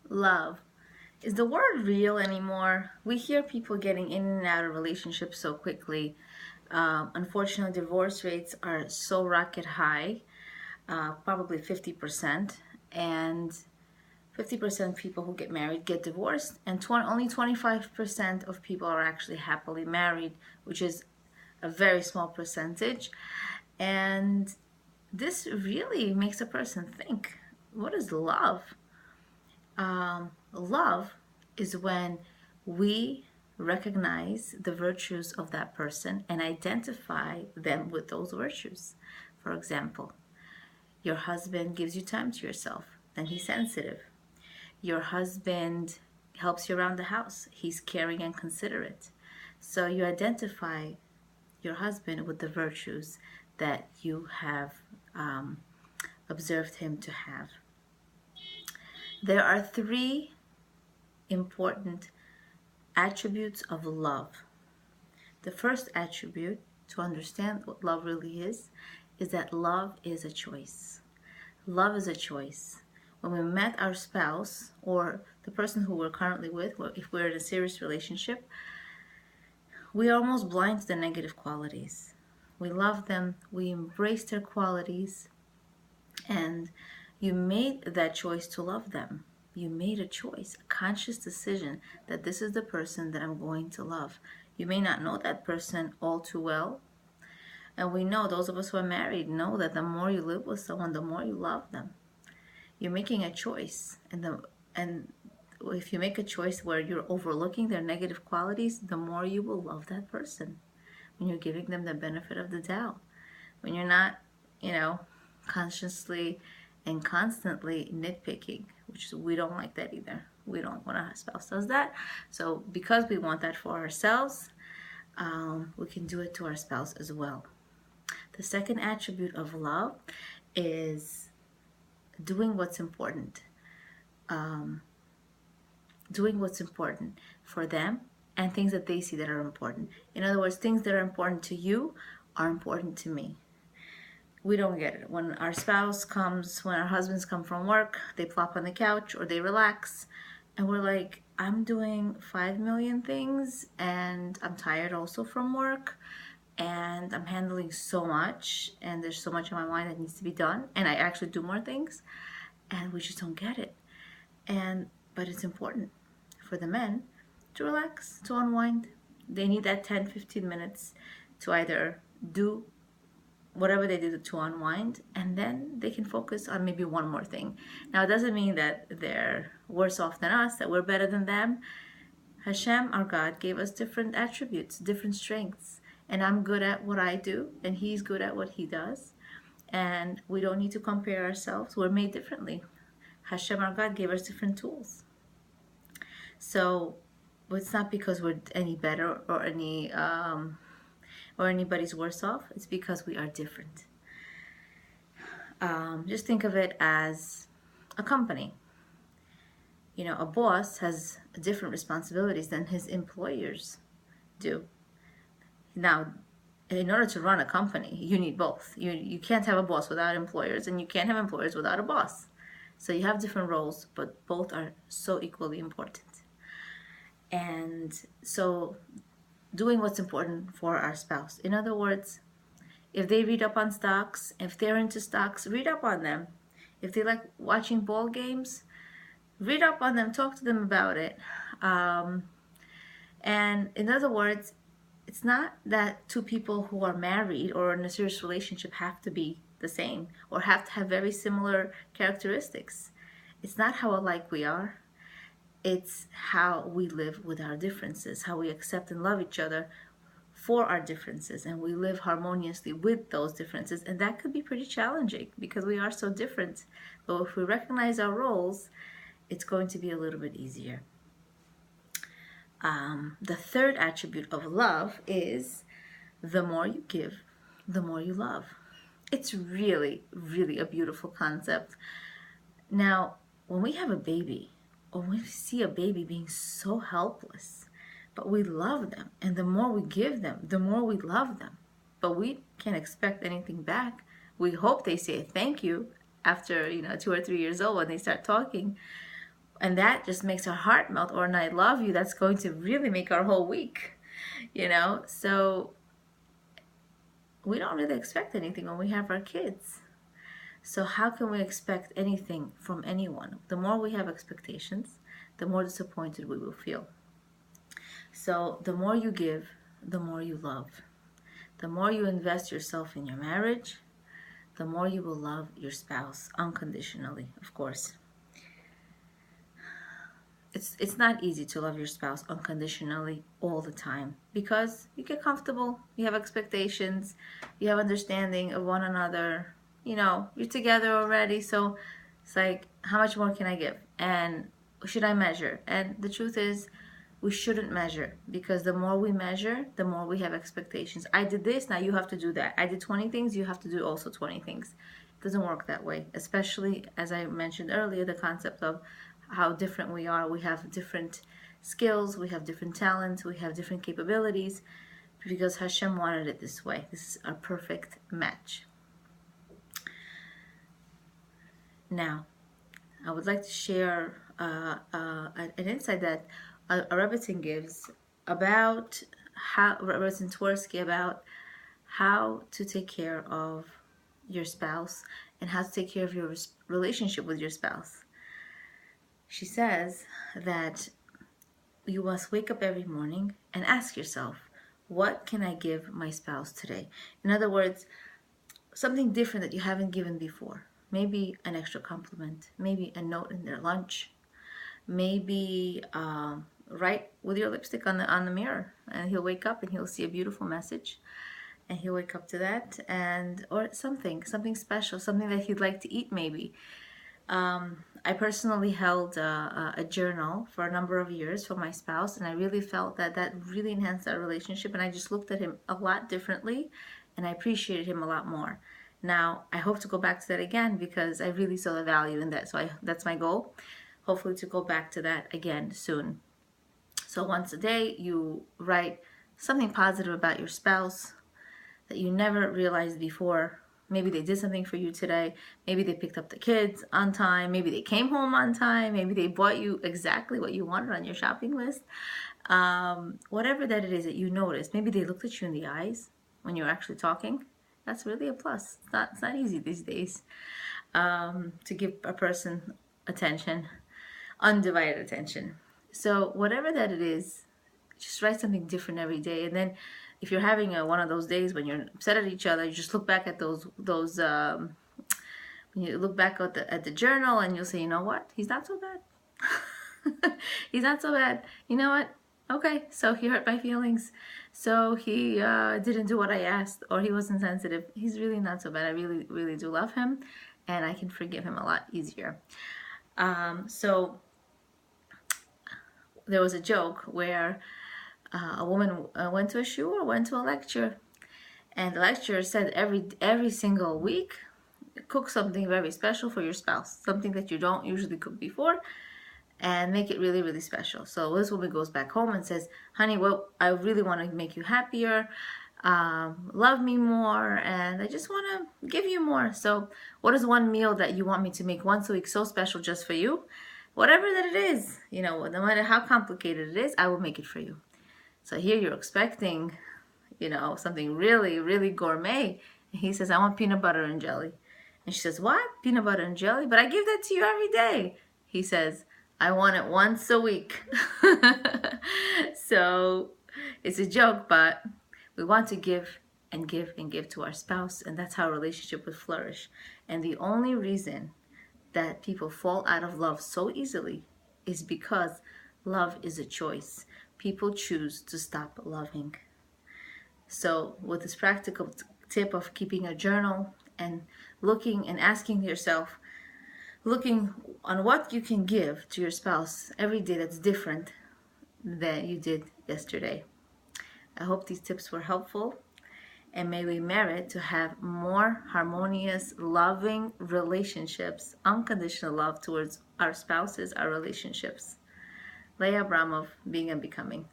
Love. Is the word real anymore? We hear people getting in and out of relationships so quickly. Unfortunately, divorce rates are so rocket high, probably 50%. And 50% of people who get married get divorced, and only 25% of people are actually happily married, which is a very small percentage. And this really makes a person think, what is love? Love is when we recognize the virtues of that person and identify them with those virtues. For example, your husband gives you time to yourself, then he's sensitive. Your husband helps you around the house, he's caring and considerate. So you identify your husband with the virtues that you have um, observed him to have. There are three important attributes of love. The first attribute, to understand what love really is that love is a choice. Love is a choice. When we met our spouse or the person who we're currently with, if we're in a serious relationship, we are almost blind to the negative qualities. We love them, we embrace their qualities, and you made that choice to love them. You made a choice, a conscious decision that this is the person that I'm going to love. You may not know that person all too well. And we know, those of us who are married know that the more you live with someone, the more you love them. You're making a choice. And if you make a choice where you're overlooking their negative qualities, the more you will love that person. When you're giving them the benefit of the doubt. When you're not, consciously and constantly nitpicking, which we don't like that either. We don't want our spouse does that. So because we want that for ourselves, we can do it to our spouse as well. The second attribute of love is doing what's important. Doing what's important for them and things that they see that are important. In other words, things that are important to you are important to me. We don't get it. When our husbands come from work, they plop on the couch or they relax, and we're like, I'm doing 5 million things, and I'm tired also from work, and I'm handling so much, and there's so much on my mind that needs to be done, and I actually do more things, and we just don't get it. But it's important for the men to relax, to unwind. They need that 10, 15 minutes to either do whatever they do to unwind, and then they can focus on maybe one more thing. Now, it doesn't mean that they're worse off than us, that we're better than them. Hashem, our God, gave us different attributes, different strengths, and I'm good at what I do, and he's good at what he does, and we don't need to compare ourselves. We're made differently. Hashem, our God, gave us different tools. So it's not because we're any better or anybody's worse off. It's because we are different. Just think of it as a company. A boss has different responsibilities than his employers do. Now, in order to run a company, you need both. You can't have a boss without employers, and you can't have employers without a boss. So you have different roles, but both are so equally important. And so doing what's important for our spouse. In other words, if they read up on stocks, if they're into stocks, read up on them. If they like watching ball games, read up on them, talk to them about it. And in other words, it's not that two people who are married or in a serious relationship have to be the same or have to have very similar characteristics. It's not how alike we are. It's how we live with our differences, how we accept and love each other for our differences, and we live harmoniously with those differences. And that could be pretty challenging because we are so different. But if we recognize our roles, it's going to be a little bit easier. The third attribute of love is the more you give, the more you love. It's really, really a beautiful concept. Now, when we have a baby, or when we see a baby being so helpless, but we love them, and the more we give them, the more we love them. But we can't expect anything back. We hope they say thank you after 2 or 3 years old when they start talking. And that just makes our heart melt. Or an I love you, that's going to really make our whole week, you know? So we don't really expect anything when we have our kids. So how can we expect anything from anyone? The more we have expectations, the more disappointed we will feel. So the more you give, the more you love. The more you invest yourself in your marriage, the more you will love your spouse unconditionally, of course. It's not easy to love your spouse unconditionally all the time because you get comfortable, you have expectations, you have understanding of one another, you know, you're together already, so it's like, how much more can I give? And should I measure? And the truth is, we shouldn't measure, because the more we measure, the more we have expectations. I did this, now you have to do that. I did 20 things, you have to do also 20 things. It doesn't work that way, especially as I mentioned earlier, the concept of how different we are. We have different skills, we have different talents, we have different capabilities, because Hashem wanted it this way. This is a perfect match. Now, I would like to share an insight that a Rebbetzin gives about how, Rebbetzin Twersky, about how to take care of your spouse and how to take care of your relationship with your spouse. She says that you must wake up every morning and ask yourself, what can I give my spouse today? In other words, something different that you haven't given before. Maybe an extra compliment, maybe a note in their lunch, maybe write with your lipstick on the mirror, and he'll wake up and he'll see a beautiful message, and he'll wake up to that, and or something special, something that he'd like to eat maybe. I personally held a journal for a number of years for my spouse, and I really felt that that really enhanced our relationship, and I just looked at him a lot differently, and I appreciated him a lot more. Now, I hope to go back to that again because I really saw the value in that, so that's my goal, hopefully to go back to that again soon. So once a day, you write something positive about your spouse that you never realized before. Maybe they did something for you today. Maybe they picked up the kids on time. Maybe they came home on time. Maybe they bought you exactly what you wanted on your shopping list. Whatever that it is that you noticed. Maybe they looked at you in the eyes when you were actually talking. That's really a plus. It's not easy these days to give a person attention, undivided attention. So whatever that it is, just write something different every day. And then if you're having one of those days when you're upset at each other, you just look back at you look back at the journal, and you'll say, you know what? He's not so bad. He's not so bad. You know what? Okay, so he hurt my feelings. So he didn't do what I asked, or he wasn't sensitive. He's really not so bad. I really, really do love him, and I can forgive him a lot easier. So there was a joke where a woman went to a shul, went to a lecture, and the lecturer said every single week, cook something very special for your spouse, something that you don't usually cook before, and make it really, really special. So this woman goes back home and says, honey, well, I really want to make you happier, love me more, and I just want to give you more. So what is one meal that you want me to make once a week so special just for you? Whatever that it is, you know, no matter how complicated it is, I will make it for you. So here you're expecting, you know, something really, really gourmet. And he says, I want peanut butter and jelly. And she says, what? Peanut butter and jelly? But I give that to you every day. He says, I want it once a week. So it's a joke, but we want to give and give and give to our spouse. And that's how a relationship would flourish. And the only reason that people fall out of love so easily is because love is a choice. People choose to stop loving. So with this practical tip of keeping a journal and looking and asking yourself, looking on what you can give to your spouse every day that's different than you did yesterday. I hope these tips were helpful, and may we merit to have more harmonious, loving relationships, unconditional love towards our spouses, our relationships. Leah Abramov, Being and Becoming.